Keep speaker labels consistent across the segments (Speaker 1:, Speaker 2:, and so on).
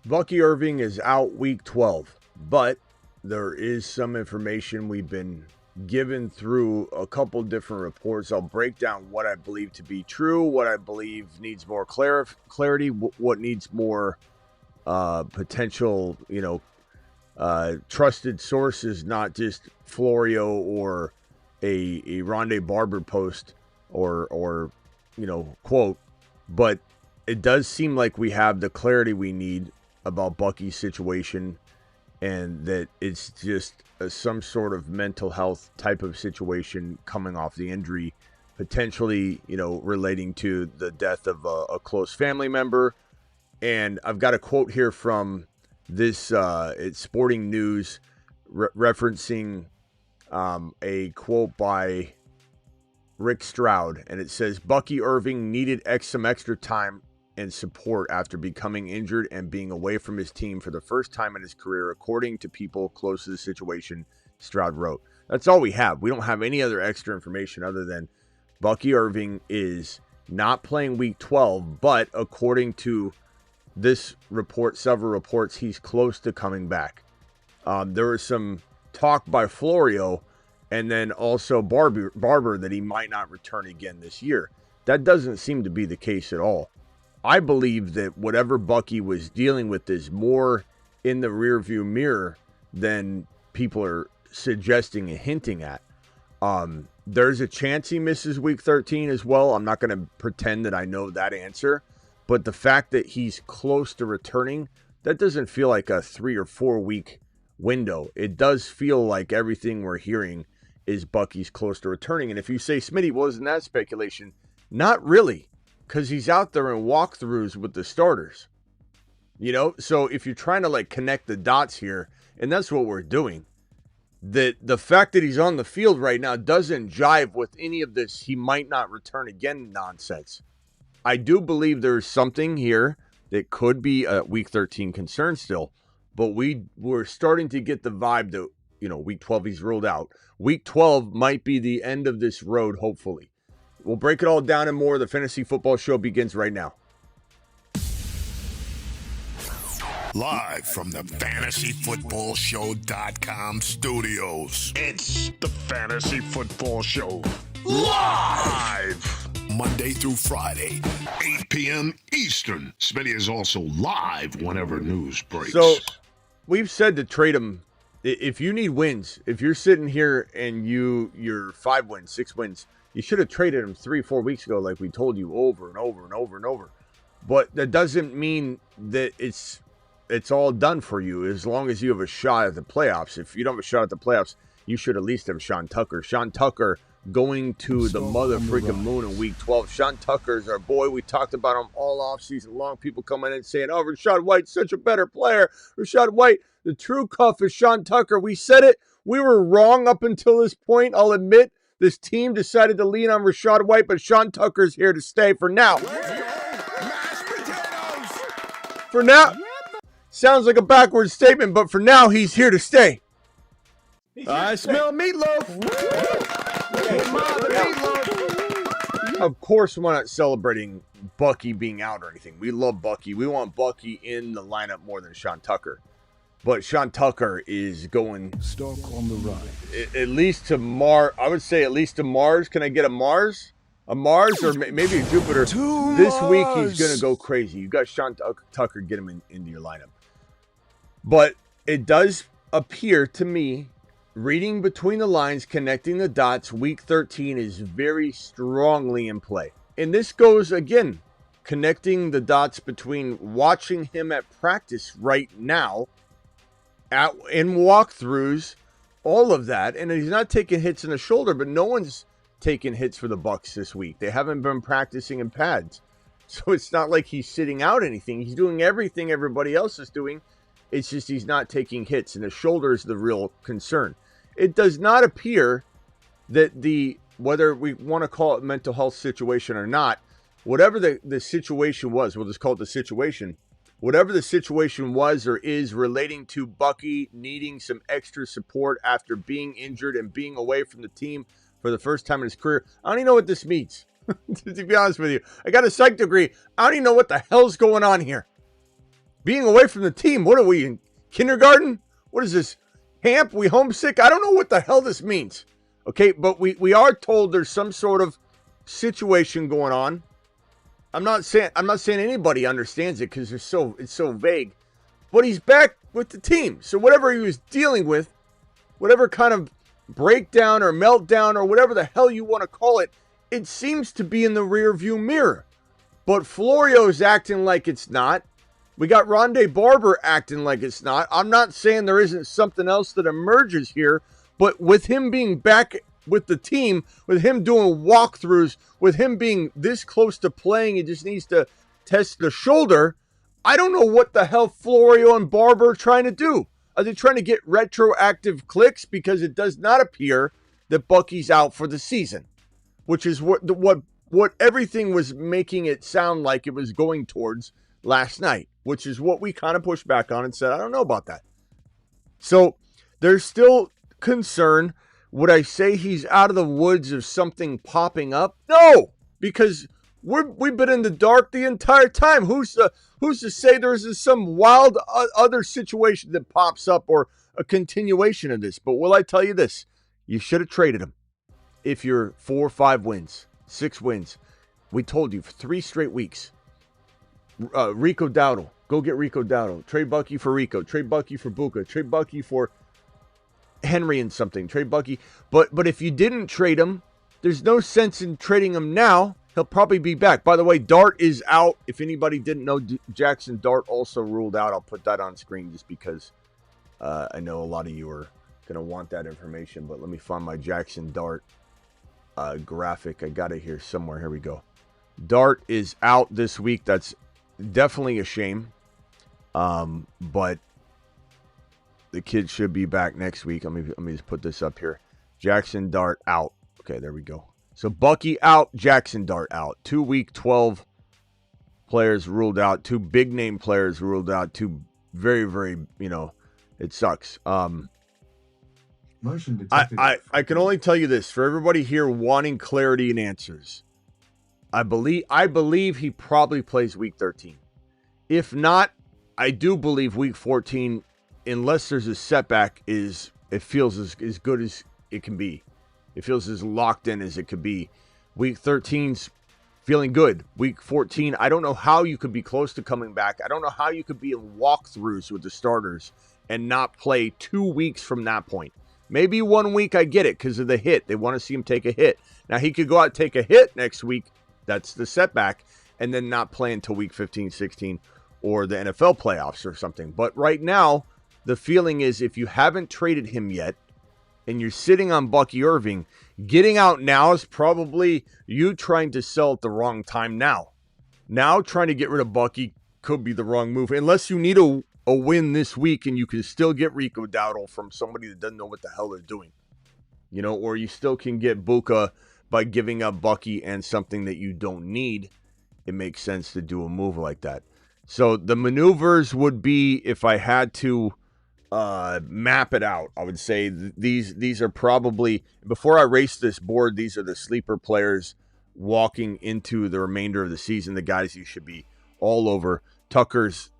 Speaker 1: Bucky Irving is out week 12, but there is some information we've been given through a couple different reports. I'll break down what I believe to be true, what I believe needs more clarity, what needs more potential, trusted sources, not just Florio or a Rondé Barber post or quote, but it does seem like we have the clarity we need about Bucky's situation, and that it's just some sort of mental health type of situation coming off the injury, potentially, relating to the death of a close family member. And I've got a quote here from this, it's Sporting News, referencing a quote by Rick Stroud, and it says, Bucky Irving needed some extra time and support after becoming injured and being away from his team for the first time in his career, according to people close to the situation, Stroud wrote. That's all we have. We don't have any other extra information other than Bucky Irving is not playing week 12, but according to this report, several reports, he's close to coming back. There was some talk by Florio and then also Barber that he might not return again this year. That doesn't seem to be the case at all. I believe that whatever Bucky was dealing with is more in the rearview mirror than people are suggesting and hinting at. There's a chance he misses week 13 as well. I'm not going to pretend that I know that answer, but the fact that he's close to returning, that doesn't feel like a 3 or 4 week window. It does feel like everything we're hearing is Bucky's close to returning. And if you say, Smitty, wasn't that speculation? Not really. Because he's out there in walkthroughs with the starters. So if you're trying to connect the dots here, and that's what we're doing, that the fact that he's on the field right now doesn't jive with any of this he might not return again nonsense. I do believe there's something here that could be a week 13 concern still, but we're starting to get the vibe that, week 12 he's ruled out. Week 12 might be the end of this road, hopefully. We'll break it all down and more. The Fantasy Football Show begins right now.
Speaker 2: Live from the FantasyFootballShow.com studios. It's the Fantasy Football Show. Live! Monday through Friday, 8 p.m. Eastern. Smitty is also live whenever news breaks.
Speaker 1: So, we've said to trade him. If you need wins, if you're sitting here and you're 5 wins, 6 wins, you should have traded him 3-4 weeks ago, like we told you over and over and over and over. But that doesn't mean that it's all done for you as long as you have a shot at the playoffs. If you don't have a shot at the playoffs, you should at least have Sean Tucker. Sean Tucker going to the mother freaking moon in week 12. Sean Tucker is our boy. We talked about him all offseason long. People coming in saying, oh, Rashad White's such a better player. Rashad White, the true cuff is Sean Tucker. We said it. We were wrong up until this point, I'll admit. This team decided to lean on Rashad White, but Sean Tucker's here to stay for now. For now. Sounds like a backwards statement, but for now, he's here to stay.
Speaker 3: I smell meatloaf.
Speaker 1: Of course, we're not celebrating Bucky being out or anything. We love Bucky. We want Bucky in the lineup more than Sean Tucker. But Sean Tucker is going
Speaker 3: stuck on the ride.
Speaker 1: At least to Mars. I would say at least to Mars. Can I get a Mars? A Mars or maybe a Jupiter. This week he's going to go crazy. You got Sean Tucker, get him into your lineup. But it does appear to me, reading between the lines, connecting the dots, week 13 is very strongly in play. And this goes, again, connecting the dots between watching him at practice right now, in walkthroughs, all of that, and he's not taking hits in the shoulder, but no one's taking hits for the Bucs this week. They haven't been practicing in pads, so it's not like he's sitting out anything. He's doing everything everybody else is doing. It's just he's not taking hits, and the shoulder is the real concern. It does not appear that whether we want to call it mental health situation or not, whatever the situation was, we'll just call it the situation. Whatever the situation was or is relating to Bucky needing some extra support after being injured and being away from the team for the first time in his career, I don't even know what this means. To be honest with you, I got a psych degree. I don't even know what the hell's going on here. being away from the team. What are we in kindergarten? What is this? Camp? We homesick? I don't know what the hell this means. Okay, but we are told there's some sort of situation going on. I'm not saying anybody understands it because it's so vague. But he's back with the team. So whatever he was dealing with, whatever kind of breakdown or meltdown or whatever the hell you want to call it, it seems to be in the rearview mirror. But Florio's acting like it's not. We got Rondé Barber acting like it's not. I'm not saying there isn't something else that emerges here, but with him being back with the team, with him doing walkthroughs, with him being this close to playing, he just needs to test the shoulder. I don't know what the hell Florio and Barber are trying to do. Are they trying to get retroactive clicks? Because it does not appear that Bucky's out for the season, which is what everything was making it sound like it was going towards last night, which is what we kind of pushed back on and said, I don't know about that. So there's still concern. Would I say he's out of the woods of something popping up? No, because we've been in the dark the entire time. Who's to say there's some wild other situation that pops up or a continuation of this? But will I tell you this? You should have traded him if you're 4 or 5 wins, 6 wins. We told you for 3 straight weeks. Rico Dowdle. Go get Rico Dowdle. Trade Bucky for Rico. Trade Bucky for Buka. Trade Bucky for Henry and something. Trade Bucky. But if you didn't trade him, there's no sense in trading him now. He'll probably be back. By the way, Dart is out. If anybody didn't know, Jackson Dart also ruled out. I'll put that on screen just because I know a lot of you are going to want that information. But let me find my Jackson Dart graphic. I got it here somewhere. Here we go. Dart is out this week. That's definitely a shame. But the kid should be back next week. Let me just put this up here. Jackson Dart out. Okay, there we go. So Bucky out, Jackson Dart out. 2 week 12 players ruled out. 2 big name players ruled out. 2 very, very, it sucks. I can only tell you this. For everybody here wanting clarity and answers, I believe he probably plays week 13. If not, I do believe week 14, unless there's a setback, it feels as good as it can be. It feels as locked in as it could be. Week 13's feeling good. Week 14, I don't know how you could be close to coming back. I don't know how you could be in walkthroughs with the starters and not play 2 weeks from that point. Maybe 1 week, I get it, because of the hit. They want to see him take a hit. Now, he could go out and take a hit next week. That's the setback. And then not play until week 15, 16, or the NFL playoffs or something. But right now, the feeling is if you haven't traded him yet, and you're sitting on Bucky Irving, getting out now is probably you trying to sell at the wrong time now. Now trying to get rid of Bucky could be the wrong move. Unless you need a win this week and you can still get Rico Dowdle from somebody that doesn't know what the hell they're doing. Or you still can get Buka by giving up Bucky and something that you don't need. It makes sense to do a move like that. So the maneuvers would be, if I had to map it out, I would say these are probably, before I race this board, these are the sleeper players walking into the remainder of the season, the guys you should be all over. Tucker's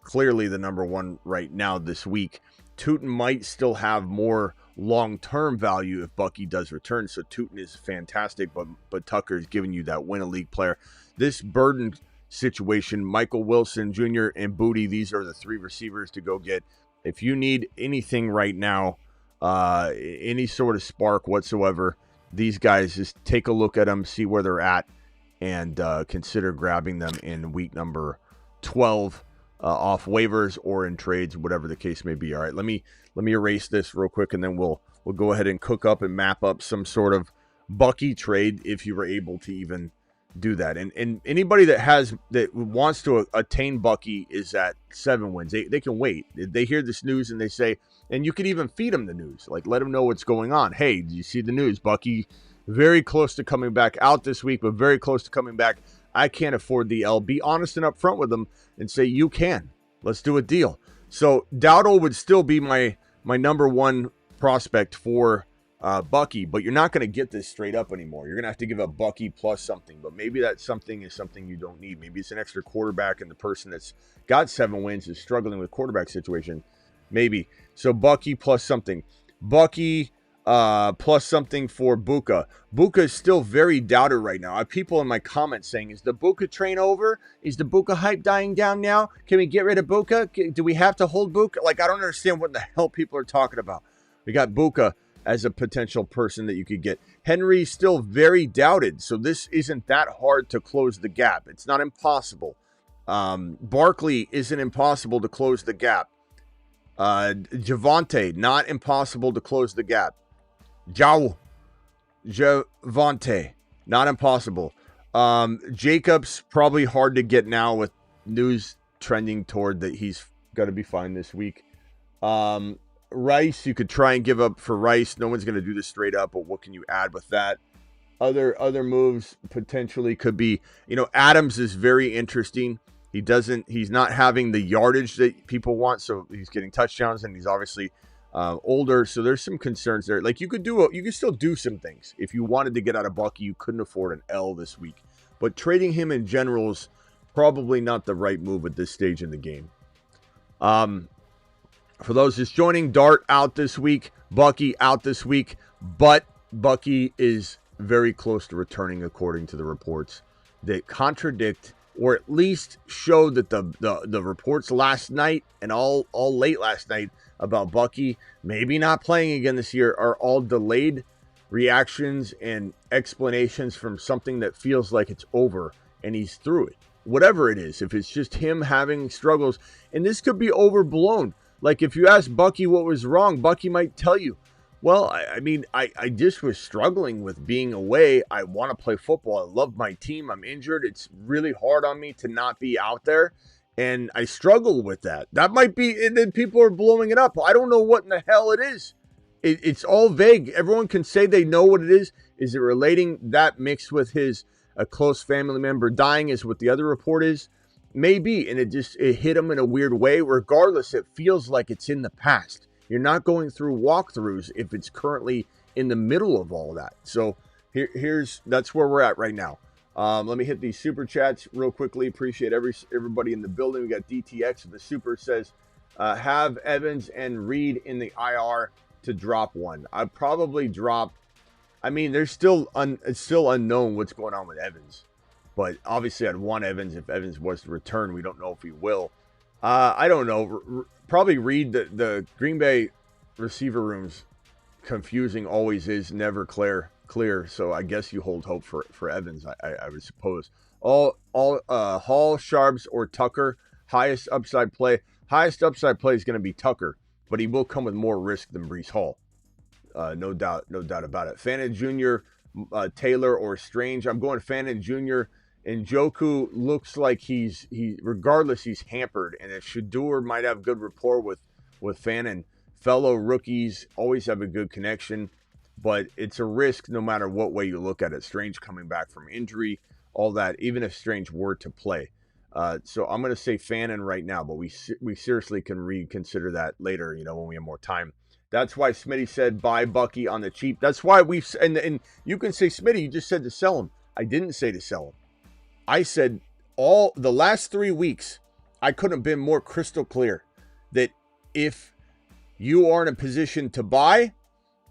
Speaker 1: clearly the number one right now this week. Tootin might still have more long-term value if Bucky does return, so Tootin is fantastic, but Tucker is giving you that win-a-league player. This Burden situation, Michael Wilson Jr. and Booty, these are the 3 receivers to go get. If you need anything right now, any sort of spark whatsoever, these guys, just take a look at them, see where they're at, and consider grabbing them in week number 12 off waivers or in trades, whatever the case may be. All right, let me erase this real quick, and then we'll go ahead and cook up and map up some sort of Bucky trade if you were able to even do that. And anybody that wants to attain Bucky is at 7 wins. They can wait. They hear this news and they say, and you could even feed them the news, like let them know what's going on. Hey, do you see the news? Bucky very close to coming back, out this week, but very close to coming back. I can't afford the L. Be honest and upfront with them and say, you can. Let's do a deal. So Dowdle would still be my number one prospect for Bucky, but you're not going to get this straight up anymore. You're going to have to give up Bucky plus something, but maybe that something is something you don't need. Maybe it's an extra quarterback and the person that's got 7 wins is struggling with quarterback situation. Maybe. So Bucky plus something. Bucky plus something for Buka. Buka is still very doubted right now. I have people in my comments saying, is the Buka train over? Is the Buka hype dying down now? Can we get rid of Buka? Do we have to hold Buka? Like, I don't understand what the hell people are talking about. We got Buka as a potential person that you could get. Henry's still very doubted, so this isn't that hard to close the gap. It's not impossible. Barkley isn't impossible to close the gap. Javonte, not impossible to close the gap. Javonte, not impossible. Jacobs, probably hard to get now with news trending toward that he's going to be fine this week. Rice, you could try and give up for Rice. No one's going to do this straight up, but what can you add with that? Other moves potentially could be, Adams is very interesting. He's not having the yardage that people want, so he's getting touchdowns, and he's obviously older, so there's some concerns there. Like, you could still do some things. If you wanted to get out of Bucky, you couldn't afford an L this week. But trading him in general is probably not the right move at this stage in the game. For those just joining, Dart out this week, Bucky out this week, but Bucky is very close to returning according to the reports that contradict or at least show that the reports last night and all late last night about Bucky maybe not playing again this year are all delayed reactions and explanations from something that feels like it's over and he's through it. Whatever it is, if it's just him having struggles, and this could be overblown. Like, if you ask Bucky what was wrong, Bucky might tell you, well, I just was struggling with being away. I want to play football. I love my team. I'm injured. It's really hard on me to not be out there. And I struggle with that. That might be, and then people are blowing it up. I don't know what in the hell it is. It's all vague. Everyone can say they know what it is. Is it relating that mixed with a close family member dying is what the other report is? Maybe, and it hit him in a weird way. Regardless, it feels like it's in the past. You're not going through walkthroughs if it's currently in the middle of all that. So that's where we're at right now. Let me hit these super chats real quickly. Appreciate everybody in the building. We got DTX with the super says, have Evans and Reed in the IR to drop one. I'd probably drop. There's still it's still unknown what's going on with Evans. But obviously, I'd want Evans if Evans was to return. We don't know if he will. I don't know. Probably Reed, the Green Bay receiver room's confusing always is, never clear. So I guess you hold hope for Evans, I would suppose. All Hall, Sharps, or Tucker, highest upside play. Highest upside play is going to be Tucker, but he will come with more risk than Breece Hall. No doubt about it. Fannin Jr., Taylor, or Strange. I'm going Fannin Jr., and Njoku looks like he's regardless, he's hampered. And if Shador might have good rapport with Fannin, fellow rookies always have a good connection, but it's a risk no matter what way you look at it. Strange coming back from injury, all that, even if Strange were to play. So I'm going to say Fannin right now, but we seriously can reconsider that later, when we have more time. That's why Smitty said buy Bucky on the cheap. That's why and you can say, Smitty, you just said to sell him. I didn't say to sell him. I said all the last 3 weeks, I couldn't have been more crystal clear that if you are in a position to buy,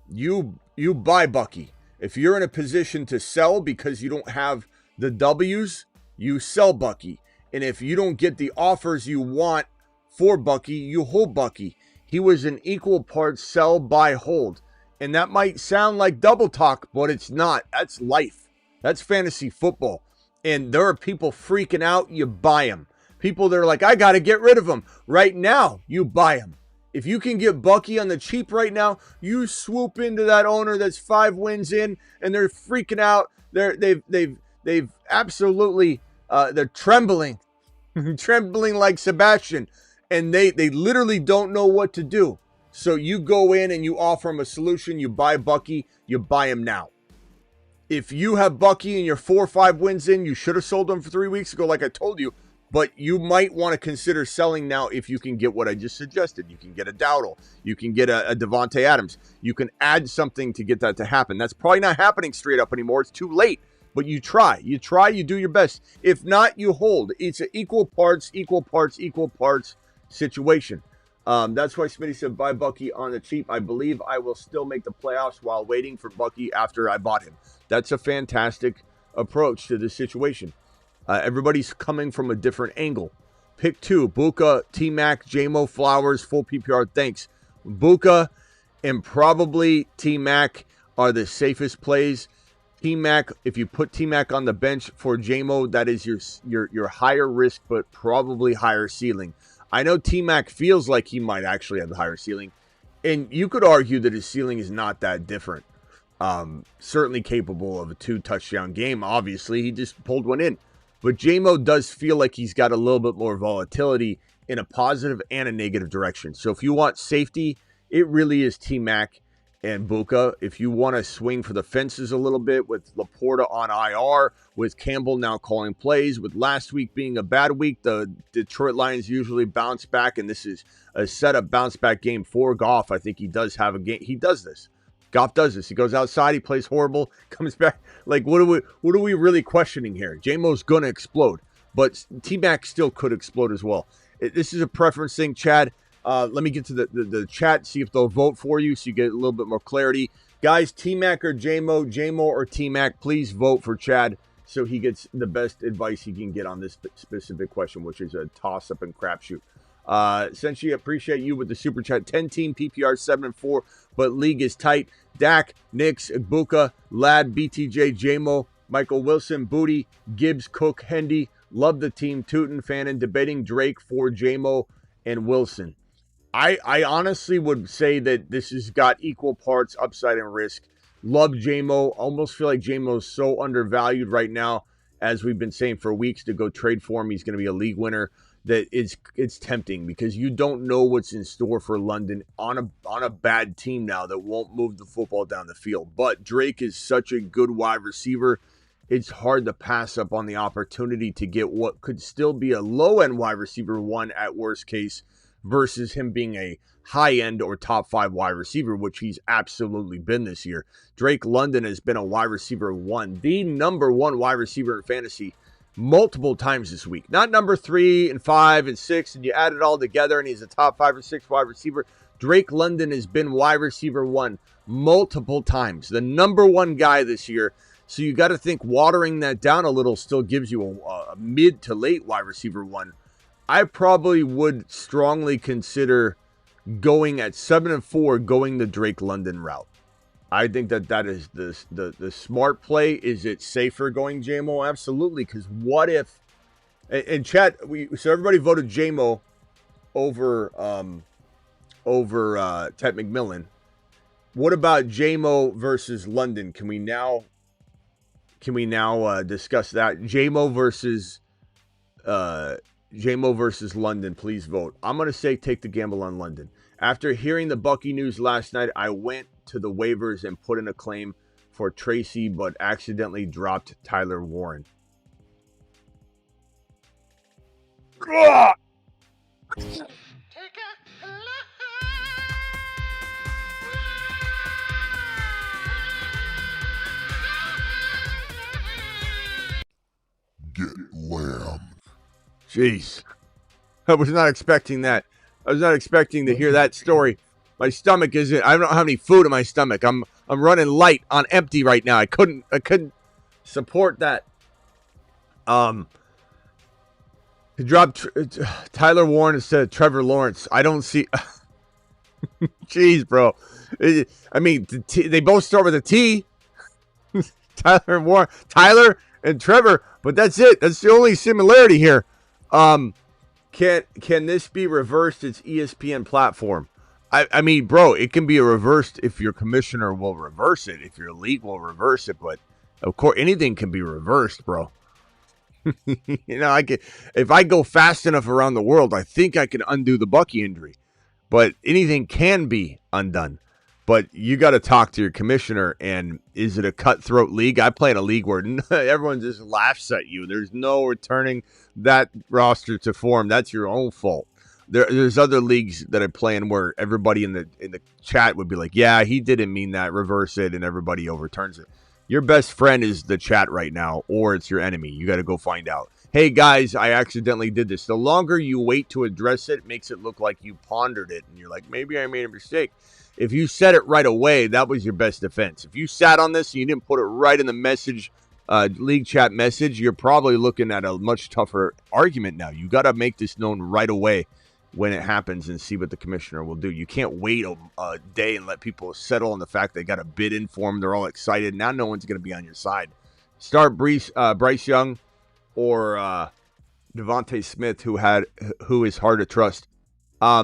Speaker 1: you buy Bucky. If you're in a position to sell because you don't have the W's, you sell Bucky. And if you don't get the offers you want for Bucky, you hold Bucky. He was an equal parts sell, buy, hold. And that might sound like double talk, but it's not. That's life. That's fantasy football. And there are people freaking out, you buy him. People that are like, I got to get rid of him. Right now, you buy him. If you can get Bucky on the cheap right now, you swoop into that owner that's 5 wins in, and they're freaking out. They've absolutely, they're trembling, trembling like Sebastian. And they literally don't know what to do. So you go in and you offer him a solution. You buy Bucky. You buy him now. If you have Bucky and you're 4 or 5 wins in, you should have sold him for 3 weeks ago. Like I told you, But you might want to consider selling now if you can get what I just suggested. You can get a Dowdle. You can get a Devontae Adams. You can add something to get that to happen. That's probably not happening straight up anymore. It's too late. But you try. You try. You do your best. If not, you hold. It's an equal parts situation. That's why Smitty said, buy Bucky on the cheap. I believe I will still make the playoffs while waiting for Bucky after I bought him. That's a fantastic approach to this situation. Everybody's coming from a different angle. Pick two. Buka, T-Mac, J-Mo, Flowers, full PPR. Thanks. Buka and probably T-Mac are the safest plays. T-Mac, if you put T-Mac on the bench for J-Mo, that is your higher risk but probably higher ceiling. I know T-Mac feels like he might actually have the higher ceiling, and you could argue that his ceiling is not that different. Certainly capable of a 2-touchdown game. Obviously, he just pulled one in. But J-Mo does feel like he's got a little bit more volatility in a positive and a negative direction. So if you want safety, it really is T-Mac and Buka. If you want to swing for the fences a little bit with Laporta on IR, with Campbell now calling plays, with last week being a bad week, the Detroit Lions usually bounce back, and this is a setup bounce back game for Goff. I think he does have a game. He does this. Goff does this. He goes outside, he plays horrible, comes back. Like, what are we really questioning here? J-Mo's going to explode, but T-Mac still could explode as well. This is a preference thing, Chad. Let me get to the chat, see if they'll vote for you so you get a little bit more clarity. Guys, T-Mac or J-Mo, J-Mo or T-Mac, please vote for Chad so he gets the best advice he can get on this specific question, which is a toss-up and crapshoot. Essentially, appreciate you with the super chat. 10-team PPR 7-4, but league is tight. Dak, Nix, Ibuka, Ladd, BTJ, J-Mo, Michael Wilson, Booty, Gibbs, Cook, Hendy. Love the team. Tootin, Fannin, debating Drake for J-Mo and Wilson. I honestly would say that this has got equal parts upside and risk. Love J-Mo. Almost feel like J-Mo's so undervalued right now, as we've been saying for weeks, to go trade for him. He's going to be a league winner. That it's tempting because you don't know what's in store for London on a bad team now that won't move the football down the field. But Drake is such a good wide receiver. It's hard to pass up on the opportunity to get what could still be a low-end wide receiver one at worst case versus him being a high-end or top 5 wide receiver, which he's absolutely been this year. Drake London has been a wide receiver one, the number one wide receiver in fantasy multiple times this week. Not number 3 and 5 and 6, and you add it all together and he's a top 5 or 6 wide receiver. Drake London has been wide receiver one multiple times. The number one guy this year. So you got to think watering that down a little still gives you a mid to late wide receiver one. I probably would strongly consider going at 7-4, going the Drake London route. I think that is the smart play. Is it safer going J-Mo? Absolutely, because what if, and chat, so everybody voted J-Mo over Ted McMillan. What about J-Mo versus London? Can we now discuss that? J-Mo versus London, please vote. I'm going to say take the gamble on London. After hearing the Bucky news last night, I went to the waivers and put in a claim for Tracy, but accidentally dropped Tyler Warren. Ugh!
Speaker 2: Get lamb.
Speaker 1: Jeez. I was not expecting that. I was not expecting to hear that story. My stomach isn't. I don't have any food in my stomach. I'm running light on empty right now. I couldn't support that. To drop Tyler Warren instead of Trevor Lawrence. I don't see. Jeez, bro. I mean, they both start with a T. Tyler and Trevor, but that's it. That's the only similarity here. Can this be reversed? It's ESPN platform. I mean, bro, it can be reversed if your commissioner will reverse it, if your league will reverse it, but of course anything can be reversed, bro. If I go fast enough around the world, I think I can undo the Bucky injury, but anything can be undone. But you got to talk to your commissioner, and is it a cutthroat league? I play in a league where everyone just laughs at you. There's no returning that roster to form. That's your own fault. There's other leagues that I play in where everybody in the chat would be like, yeah, he didn't mean that, reverse it, and everybody overturns it. Your best friend is the chat right now, or it's your enemy. You got to go find out. Hey, guys, I accidentally did this. The longer you wait to address it, makes it look like you pondered it, and you're like, maybe I made a mistake. If you said it right away, that was your best defense. If you sat on this and you didn't put it right in the message, league chat message, you're probably looking at a much tougher argument now. You got to make this known right away when it happens and see what the commissioner will do. You can't wait a day and let people settle on the fact they got a bid in for them. They're all excited. Now no one's going to be on your side. Start Bryce Young or Devontae Smith, who is hard to trust.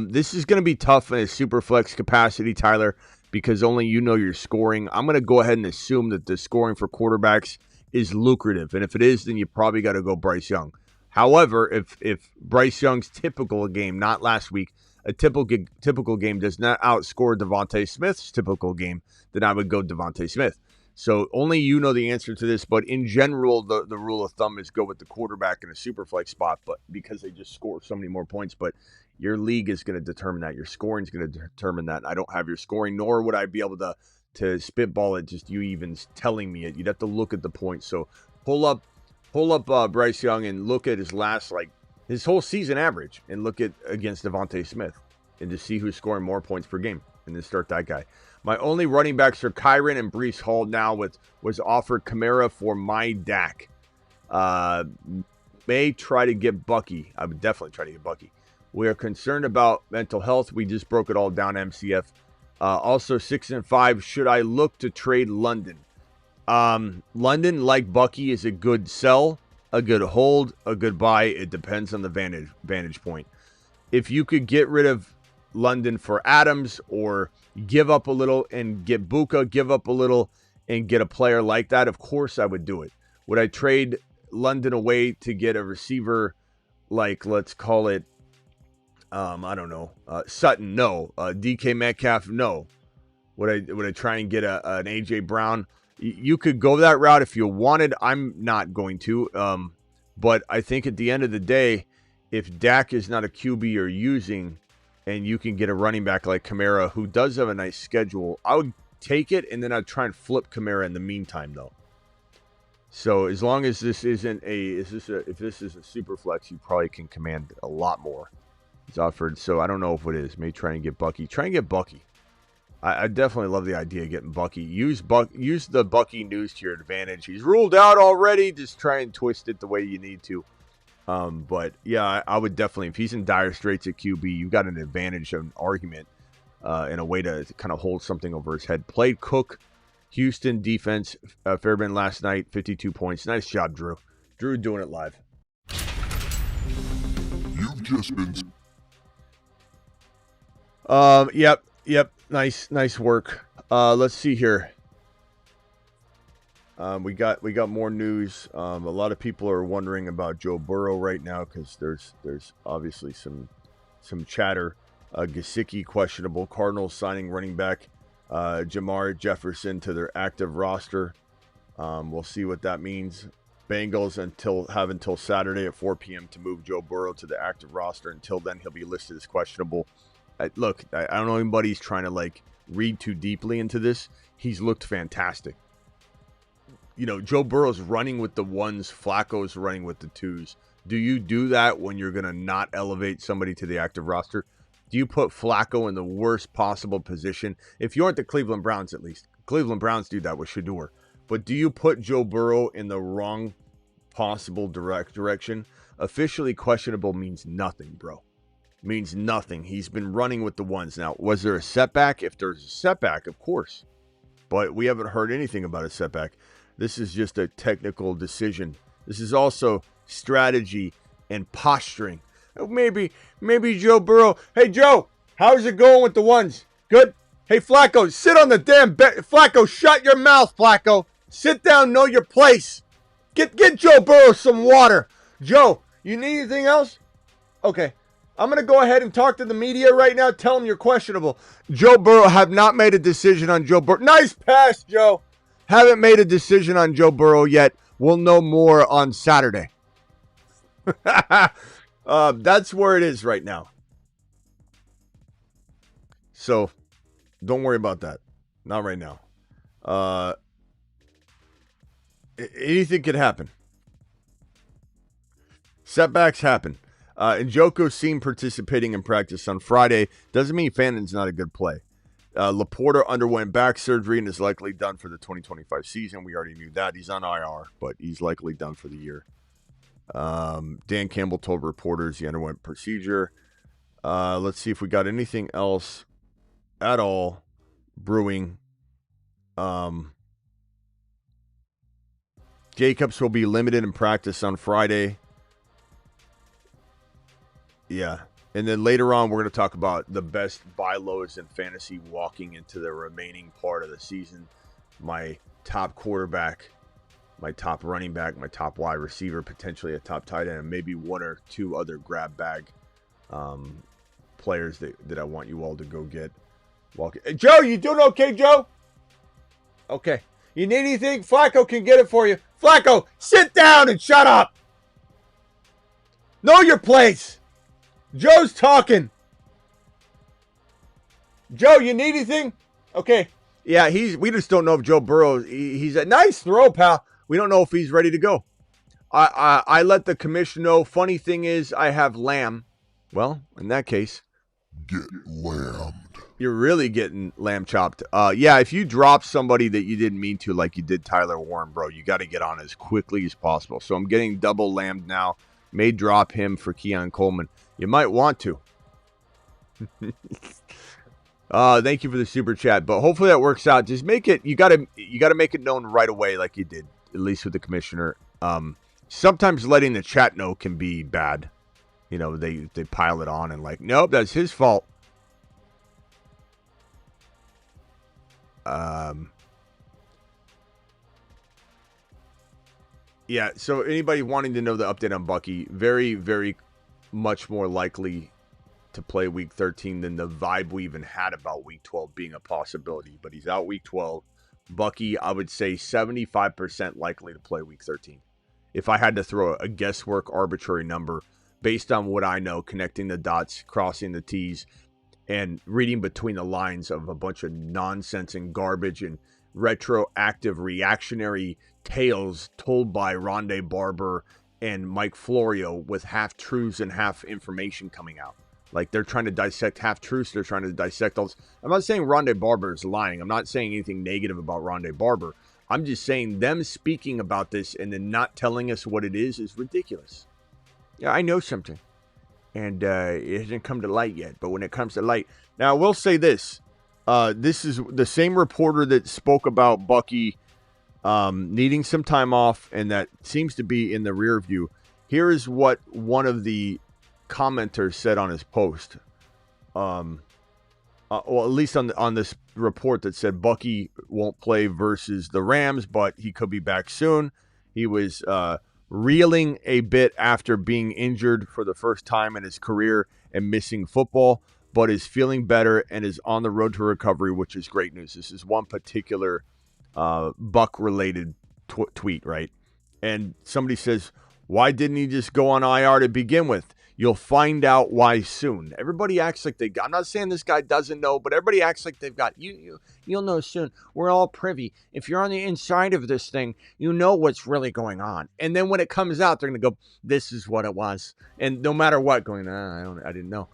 Speaker 1: This is going to be tough in a super flex capacity, Tyler, because only you know your scoring. I'm going to go ahead and assume that the scoring for quarterbacks is lucrative. And if it is, then you probably got to go Bryce Young. However, if Bryce Young's typical game, not last week, a typical game does not outscore Devontae Smith's typical game, then I would go Devontae Smith. So only you know the answer to this, but in general, the rule of thumb is go with the quarterback in a super flex spot, but because they just score so many more points. But your league is going to determine that. Your scoring is going to determine that. I don't have your scoring, nor would I be able to spitball it just you even telling me it. You'd have to look at the points. So pull up Bryce Young and look at his whole season average and look at against Devontae Smith and to see who's scoring more points per game and then start that guy. My only running backs are Kyron and Breece Hall now was offered Kamara for my Dak. May try to get Bucky. I would definitely try to get Bucky. We are concerned about mental health. We just broke it all down, MCF. Also 6 and 5. Should I look to trade London? London, like Bucky, is a good sell, a good hold, a good buy. It depends on the vantage point. If you could get rid of London for Adams or give up a little and get Buka, give up a little and get a player like that, of course I would do it. Would I trade London away to get a receiver like, let's call it, I don't know, Sutton? No. DK Metcalf? No. Would I try and get an AJ Brown? You could go that route if you wanted. I'm not going to. But I think at the end of the day, if Dak is not a QB you're using and you can get a running back like Kamara who does have a nice schedule, I would take it and then I'd try and flip Kamara in the meantime, though. So as long as this isn't if this is a super flex, you probably can command a lot more. It's offered. So I don't know if it is. Maybe try and get Bucky. Try and get Bucky. I definitely love the idea of getting Bucky. Use the Bucky news to your advantage. He's ruled out already. Just try and twist it the way you need to. But yeah, I would definitely, if he's in dire straits at QB, you've got an advantage, an argument, and a way to kind of hold something over his head. Played Cook, Houston defense, Fairbairn last night, 52 points. Nice job, Drew. Drew doing it live.
Speaker 2: You've just been.
Speaker 1: Yep. Nice work. Let's see here. We got more news. A lot of people are wondering about Joe Burrow right now because there's obviously some chatter. Gesicki questionable. Cardinals signing running back Jamar Jefferson to their active roster. We'll see what that means. Bengals have until Saturday at 4 p.m. to move Joe Burrow to the active roster. Until then, he'll be listed as questionable. Look, I don't know anybody's trying to read too deeply into this. He's looked fantastic. You know, Joe Burrow's running with the ones, Flacco's running with the twos. Do you do that when you're going to not elevate somebody to the active roster? Do you put Flacco in the worst possible position? If you aren't the Cleveland Browns, at least. Cleveland Browns do that with Shador. But do you put Joe Burrow in the wrong possible direction? Officially questionable means nothing, bro. Means nothing. He's been running with the ones. Now, was there a setback? If there's a setback, of course. But we haven't heard anything about a setback. This is just a technical decision. This is also strategy and posturing. Maybe Joe Burrow. Hey, Joe, how's it going with the ones? Good? Hey, Flacco, sit on the damn bed. Flacco, shut your mouth, Flacco. Sit down, know your place. Get Joe Burrow some water. Joe, you need anything else? Okay. I'm going to go ahead and talk to the media right now. Tell them you're questionable. Joe Burrow, have not made a decision on Joe Burrow. Nice pass, Joe. Haven't made a decision on Joe Burrow yet. We'll know more on Saturday. That's where it is right now. So don't worry about that. Not right now. Anything could happen. Setbacks happen. Njoku seen participating in practice on Friday. Doesn't mean Fannon's not a good play. Laporta underwent back surgery and is likely done for the 2025 season. We already knew that. He's on IR, but he's likely done for the year. Dan Campbell told reporters he underwent procedure. Let's see if we got anything else at all brewing. Jacobs will be limited in practice on Friday. Yeah. And then later on, we're going to talk about the best buy lows in fantasy walking into the remaining part of the season. My top quarterback, my top running back, my top wide receiver, potentially a top tight end, and maybe one or two other grab bag players that I want you all to go get. Hey, Joe, you doing okay, Joe? Okay. You need anything? Flacco can get it for you. Flacco, sit down and shut up. Know your place. Joe's talking. Joe, you need anything? Okay. Yeah, we just don't know if Joe Burrow, he's a nice throw, pal. We don't know if he's ready to go. I let the commission know. Funny thing is, I have Lamb. Well, in that case,
Speaker 2: Get lambed.
Speaker 1: you're really getting lamb chopped. Yeah, if you drop somebody that you didn't mean to, like you did Tyler Warren, bro, you got to get on as quickly as possible. So I'm getting double lambed now. May drop him for Keon Coleman. You might want to. Thank you for the super chat, but hopefully that works out. Just make it. You gotta make it known right away, like you did, at least with the commissioner. Sometimes letting the chat know can be bad. You know, they pile it on and like, nope, that's his fault. Yeah, so anybody wanting to know the update on Bucky, very, very much more likely to play week 13 than the vibe we even had about week 12 being a possibility. But he's out week 12. Bucky, I would say 75% likely to play week 13. If I had to throw a guesswork arbitrary number based on what I know, connecting the dots, crossing the T's, and reading between the lines of a bunch of nonsense and garbage and retroactive reactionary tales told by Rondé Barber and Mike Florio with half truths and half information coming out. Like they're trying to dissect half truths. They're trying to dissect all this. I'm not saying Rondé Barber is lying. I'm not saying anything negative about Rondé Barber. I'm just saying them speaking about this and then not telling us what it is ridiculous. Yeah, I know something. And it hasn't come to light yet. But when it comes to light. Now, I will say this. This is the same reporter that spoke about Bucky needing some time off, and that seems to be in the rear view. Here is what one of the commenters said on his post. Well, at least on this report that said Bucky won't play versus the Rams, but he could be back soon. He was reeling a bit after being injured for the first time in his career and missing football, but is feeling better and is on the road to recovery, which is great news. This is one particular Buck-related tweet, right? And somebody says, why didn't he just go on IR to begin with? You'll find out why soon. Everybody acts like they got. I'm not saying this guy doesn't know, but everybody acts like they've got. You'll know soon. We're all privy. If you're on the inside of this thing, you know what's really going on. And then when it comes out, they're going to go, this is what it was. And no matter what, going, I didn't know.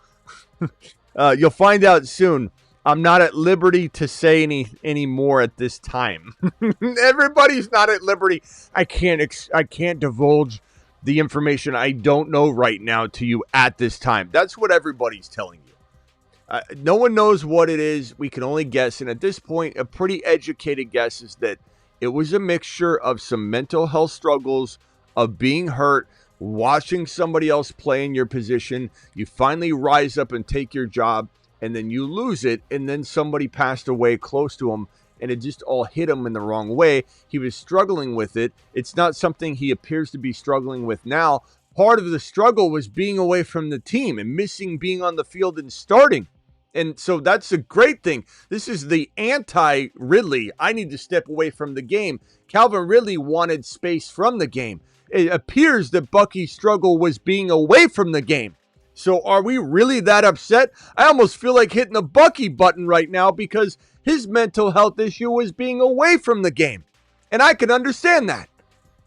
Speaker 1: You'll find out soon. I'm not at liberty to say any more at this time. Everybody's not at liberty. I can't divulge the information I don't know right now to you at this time. That's what everybody's telling you. No one knows what it is. We can only guess. And at this point, a pretty educated guess is that it was a mixture of some mental health struggles, of being hurt, watching somebody else play in your position. You finally rise up and take your job, and then you lose it, and then somebody passed away close to him, and it just all hit him in the wrong way. He was struggling with it. It's not something he appears to be struggling with now. part of the struggle was being away from the team and missing being on the field and starting. And so that's a great thing. This is the anti-Ridley. I need to step away from the game. Calvin Ridley wanted space from the game. It appears that Bucky's struggle was being away from the game. So are we really that upset? I almost feel like hitting the Bucky button right now because his mental health issue was being away from the game. And I can understand that.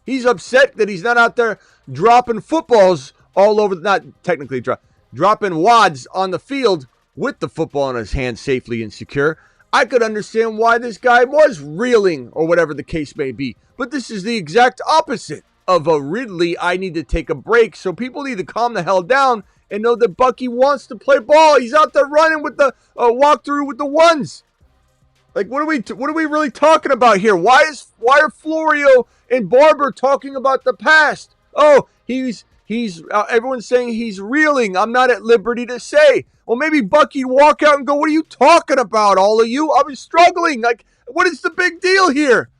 Speaker 1: He's upset that he's not out there dropping footballs all over, not technically dropping wads on the field with the football in his hand safely and secure. I could understand why this guy was reeling or whatever the case may be. But this is the exact opposite of a Ridley. I need to take a break. So people need to calm the hell down and know that Bucky wants to play ball. He's out there running with the walkthrough with the ones. Like, what are we really talking about here? Why are Florio and Barber talking about the past? Oh, he's everyone's saying he's reeling. I'm not at liberty to say. Well, maybe Bucky'd walk out and go, what are you talking about, all of you? I was struggling. Like, what is the big deal here?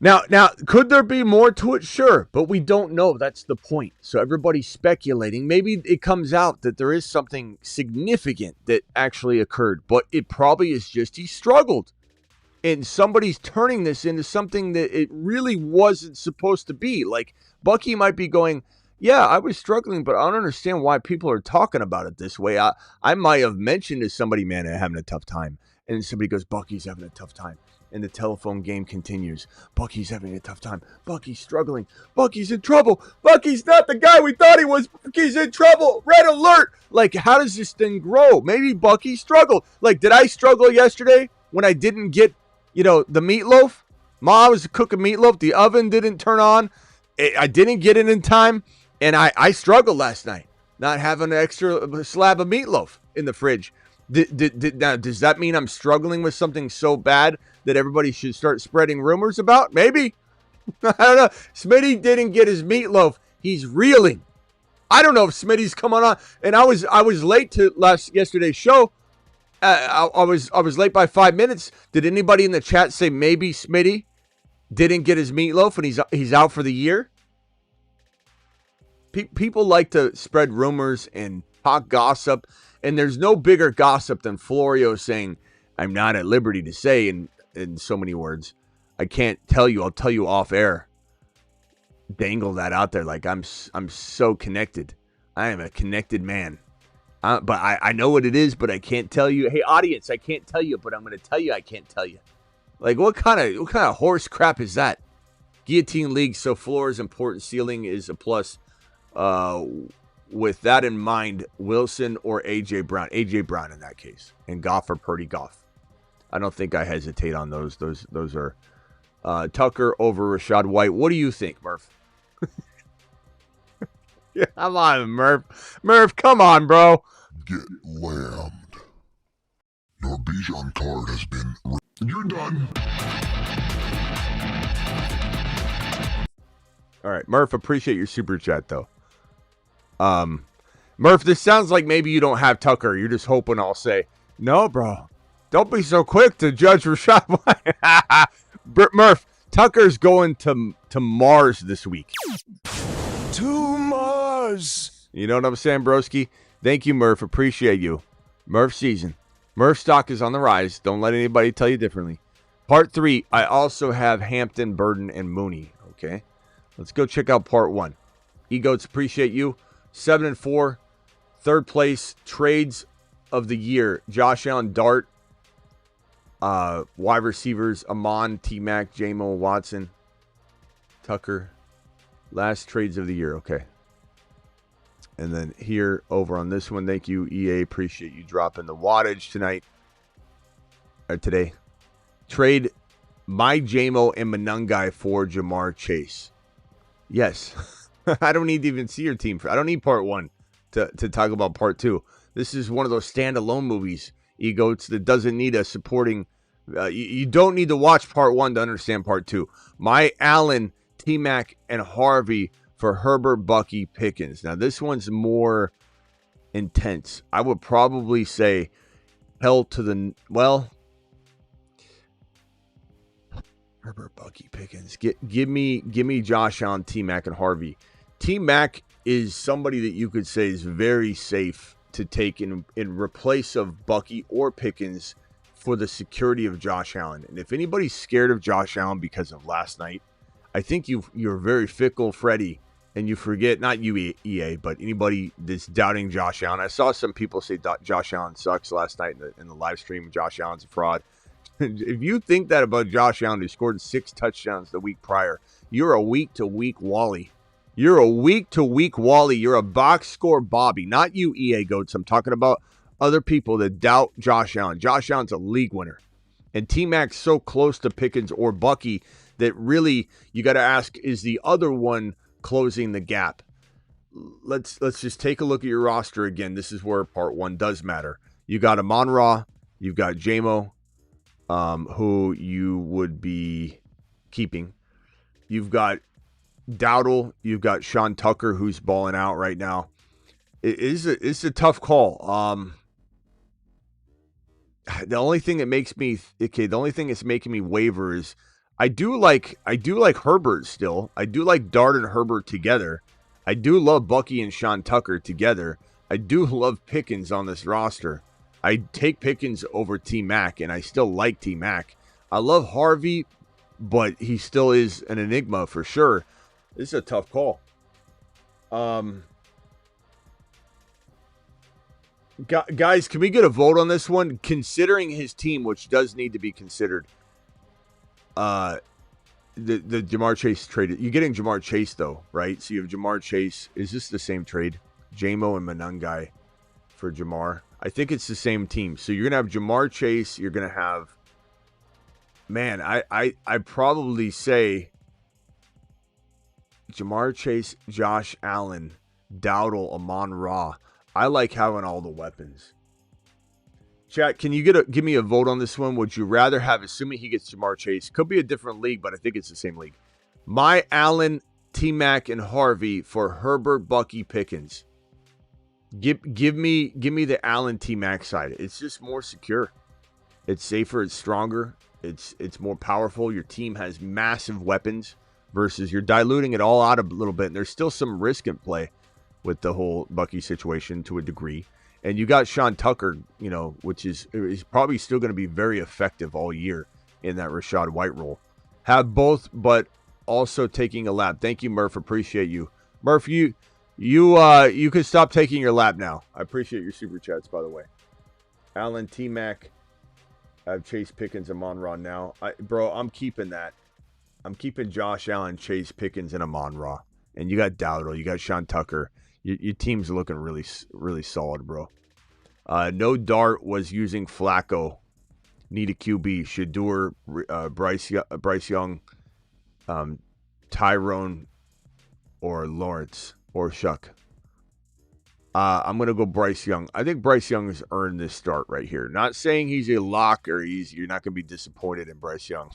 Speaker 1: Now, could there be more to it? Sure, but we don't know. That's the point. So everybody's speculating. Maybe it comes out that there is something significant that actually occurred, but it probably is just he struggled. And somebody's turning this into something that it really wasn't supposed to be. Like, Bucky might be going, yeah, I was struggling, but I don't understand why people are talking about it this way. I might have mentioned to somebody, man, I'm having a tough time. And somebody goes, Bucky's having a tough time. And the telephone game continues. Bucky's having a tough time. Bucky's struggling. Bucky's in trouble. Bucky's not the guy we thought he was. Bucky's in trouble. Red alert. Like, how does this thing grow? Maybe Bucky struggled. Like, did I struggle yesterday when I didn't get, the meatloaf? Ma was cooking meatloaf. The oven didn't turn on. I didn't get it in time. And I struggled last night, not having an extra slab of meatloaf in the fridge. Now, does that mean I'm struggling with something so bad that everybody should start spreading rumors about? Maybe. I don't know. Smitty didn't get his meatloaf. He's reeling. I don't know if Smitty's coming on. And I was late to yesterday's show. I was late by 5 minutes. Did anybody in the chat say maybe Smitty didn't get his meatloaf and he's out for the year? People like to spread rumors and talk gossip. And there's no bigger gossip than Florio saying, I'm not at liberty to say in so many words. I can't tell you. I'll tell you off air. Dangle that out there like I'm so connected. I am a connected man. But I know what it is, but I can't tell you. Hey, audience, I can't tell you, but I'm going to tell you I can't tell you. Like, what kind of horse crap is that? Guillotine League, so floor is important. Ceiling is a plus. With that in mind, Wilson or A.J. Brown. A.J. Brown in that case. And Goff or Purdy Goff. I don't think I hesitate on those. Those are Tucker over Rashad White. What do you think, Murph? Yeah, come on, Murph. Murph, come on, bro.
Speaker 2: Get lammed. Your Bijan card has been... You're done.
Speaker 1: All right, Murph, appreciate your super chat, though. Murph, this sounds like maybe you don't have Tucker. You're just hoping I'll say, no, bro. Don't be so quick to judge Rashad White. Murph, Tucker's going to Mars this week.
Speaker 3: To Mars.
Speaker 1: You know what I'm saying, broski? Thank you, Murph. Appreciate you. Murph season. Murph stock is on the rise. Don't let anybody tell you differently. Part 3, I also have Hampton, Burden, and Mooney. Okay? Let's go check out part 1. Egoats, appreciate you. 7-4. Third place. Trades of the year. Josh Allen, Dart. Wide receivers. Amon, T-Mac, J-Mo, Watson. Tucker. Last trades of the year. Okay. And then here over on this one. Thank you, EA. Appreciate you dropping the wattage tonight. Or today. Trade my J-Mo and Manungai for Jamar Chase. Yes. I don't need to even see your team. I don't need part 1 to talk about part 2. This is one of those standalone movies, Egoats, that doesn't need a supporting. You don't need to watch part 1 to understand part 2. My Allen, T-Mac, and Harvey for Herbert, Bucky, Pickens. Now, this one's more intense. I would probably say hell to the... Well, Herbert, Bucky, Pickens. Give me Josh Allen, T-Mac, and Harvey. T-Mac is somebody that you could say is very safe to take in replace of Bucky or Pickens for the security of Josh Allen. And if anybody's scared of Josh Allen because of last night, I think you're very fickle, Freddie, and you forget, not you, EA, but anybody that's doubting Josh Allen. I saw some people say Josh Allen sucks last night in the live stream. Josh Allen's a fraud. If you think that about Josh Allen, who scored 6 touchdowns the week prior, you're a week-to-week Wally. You're a week-to-week Wally. You're a box score Bobby. Not you, EA Goats. I'm talking about other people that doubt Josh Allen. Josh Allen's a league winner. And T-Mac's so close to Pickens or Bucky that really you got to ask, is the other one closing the gap? Let's just take a look at your roster again. This is where part 1 does matter. You got Amon-Ra. You've got J-Mo. Who you would be keeping. You've got Dowdle. You've got Sean Tucker, who's balling out right now. It's a tough call. The only thing that makes me the only thing that's making me waver is I do like Herbert still. I do like Dart and Herbert together. I do love Bucky and Sean Tucker together. I do love Pickens on this roster. I take Pickens over T-Mac, and I still like T-Mac. I love Harvey, but he still is an enigma for sure. This is a tough call. Guys, can we get a vote on this one? Considering his team, which does need to be considered, the Jamar Chase trade. You're getting Jamar Chase, though, right? So you have Jamar Chase. Is this the same trade? J-Mo and Manungai for Jamar. I think it's the same team. So you're going to have Jamar Chase. You're going to have, man, I'd probably say Jamar Chase, Josh Allen, Dowdle, Amon-Ra. I like having all the weapons. Chat, can you give me a vote on this one? Would you rather have, assuming he gets Jamar Chase, could be a different league, but I think it's the same league. My Allen, T-Mac, and Harvey for Herbert, Bucky, Pickens. Give me the Allen T-Mac side. It's just more secure. It's safer. It's stronger. It's more powerful. Your team has massive weapons versus you're diluting it all out a little bit. And there's still some risk in play with the whole Bucky situation to a degree. And you got Sean Tucker, which is probably still going to be very effective all year in that Rachaad White role. Have both, but also taking a lap. Thank you, Murph. Appreciate you. Murph, you can stop taking your lap now. I appreciate your super chats, by the way. Allen, T-Mac. I have Chase, Pickens, and Amon-Ra now. Bro, I'm keeping that. I'm keeping Josh Allen, Chase, Pickens, and Amon-Ra. And you got Dowdle. You got Sean Tucker. Your team's looking really, really solid, bro. No Dart was using Flacco. Need a QB. Shadur, Bryce Young, Tyrone, or Lawrence, or Shuck. I'm going to go Bryce Young. I think Bryce Young has earned this start right here. Not saying he's a lock or you're not going to be disappointed in Bryce Young.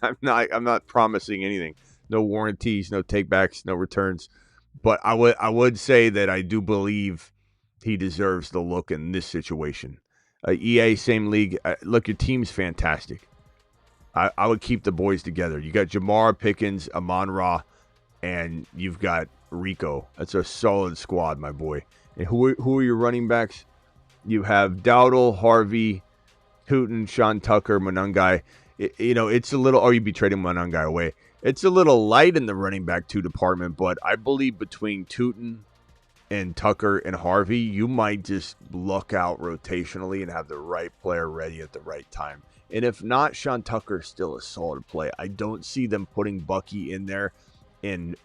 Speaker 1: I'm not promising anything. No warranties, no takebacks, no returns. But I would say that I do believe he deserves the look in this situation. EA, same league. Look, your team's fantastic. I would keep the boys together. You got Jamar, Pickens, Amon-Ra, and you've got Rico. That's a solid squad, my boy. And who are your running backs? You have Dowdle, Harvey, Hooten, Sean Tucker, Manungai. It's a little, or you'd be trading Manungai away. It's a little light in the running back 2 department, but I believe between Tootin and Tucker and Harvey, you might just luck out rotationally and have the right player ready at the right time. And if not, Sean Tucker is still a solid play. I don't see them putting Bucky in there and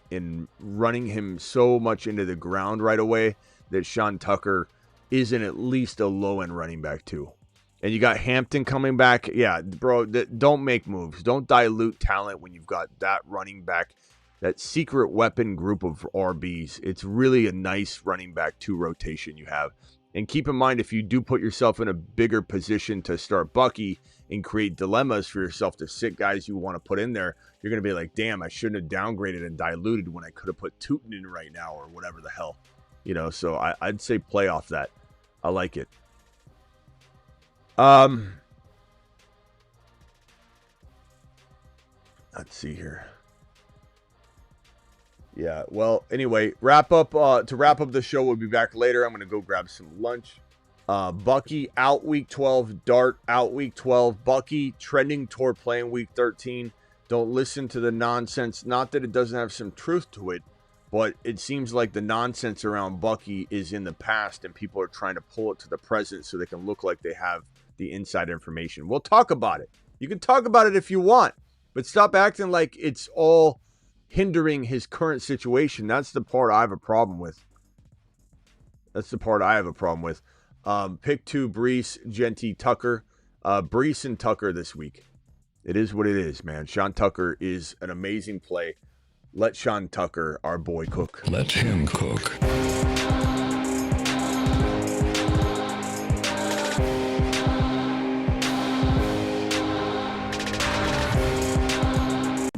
Speaker 1: running him so much into the ground right away that Sean Tucker isn't at least a low-end running back too. And you got Hampton coming back. Yeah, bro, don't make moves. Don't dilute talent when you've got that running back, that secret weapon group of RBs. It's really a nice running back 2 rotation you have. And keep in mind, if you do put yourself in a bigger position to start Bucky and create dilemmas for yourself to sit guys you want to put in there, you're going to be like, damn, I shouldn't have downgraded and diluted when I could have put Tootin in right now or whatever the hell. So I'd say play off that. I like it. Let's see here. Yeah, well, anyway, to wrap up the show, we'll be back later. I'm going to go grab some lunch. Bucky out week 12. Dart out week 12. Bucky trending toward playing week 13. Don't listen to the nonsense. Not that it doesn't have some truth to it, but it seems like the nonsense around Bucky is in the past and people are trying to pull it to the present so they can look like they have the inside information. We'll talk about it. You can talk about it if you want, but stop acting like it's all hindering his current situation. That's the part I have a problem with. Pick 2, Brees, Genty, Tucker. Brees and Tucker this week. It is what it is, man. Sean Tucker is an amazing play. Let Sean Tucker, our boy, cook.
Speaker 2: Let him cook.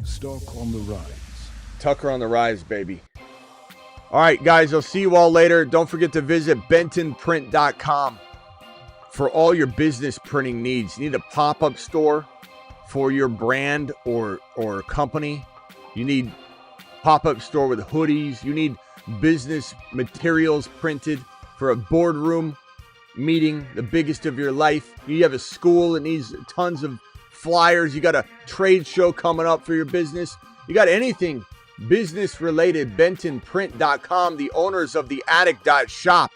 Speaker 3: Stock on the rise.
Speaker 1: Tucker on the rise, baby. All right, guys, I'll see you all later. Don't forget to visit bentonprint.com for all your business printing needs. You need a pop-up store for your brand or company. You need pop-up store with hoodies. You need business materials printed for a boardroom meeting, the biggest of your life. You have a school that needs tons of flyers. You got a trade show coming up for your business. You got anything business related, bentonprint.com, the owners of the Attic.shop.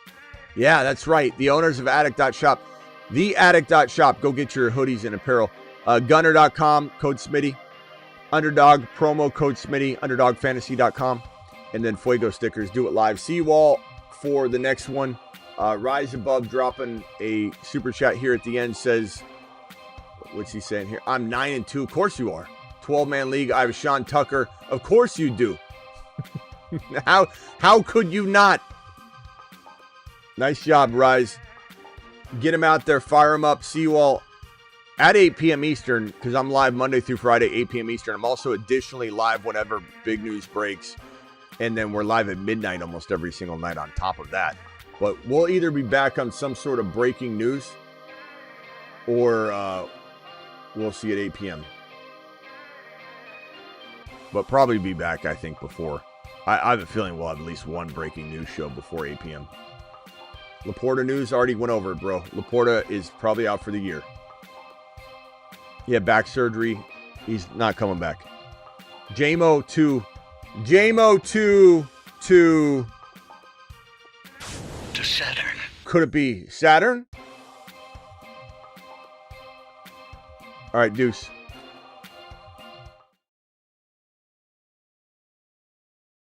Speaker 1: Yeah, that's right. The owners of Attic.shop. The Attic.shop. Go get your hoodies and apparel. Gunner.com, code Smitty. Underdog, promo code Smitty. Underdogfantasy.com. And then Fuego stickers. Do it live. See you all for the next one. Rise Above dropping a super chat here at the end. Says, what's he saying here? I'm 9-2. Of course you are. 12-man league. I have Sean Tucker. Of course you do. How could you not? Nice job, Rise. Get him out there. Fire him up. See you all at 8 p.m. Eastern, because I'm live Monday through Friday, 8 p.m. Eastern. I'm also additionally live whenever big news breaks. And then we're live at midnight almost every single night on top of that. But we'll either be back on some sort of breaking news or we'll see at 8 p.m. But probably be back, I think, before. I have a feeling we'll have at least one breaking news show before 8 p.m. Laporta news already went over it, bro. Laporta is probably out for the year. He had back surgery. He's not coming back. JMO to
Speaker 2: Saturn.
Speaker 1: Could it be Saturn? All right, Deuce.